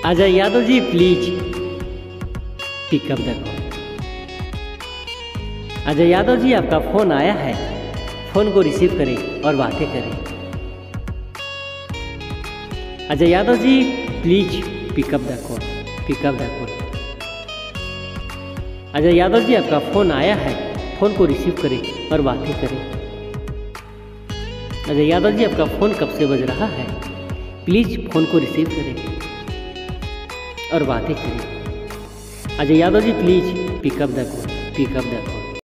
Ajay Yadav ji please pick up the call. अजय यादव जी आपका फ़ोन आया है, फ़ोन को रिसीव करें और बातें करें। Ajay Yadav ji please pick up the call, pick up the call. अजय यादव जी आपका फ़ोन आया है, फ़ोन को रिसीव करें और बातें करें। अजय यादव जी आपका फ़ोन कब से बज रहा है, प्लीज़ फ़ोन को रिसीव करें और बातें करें। Ajay Yadav ji please pick up the call, pick up the call.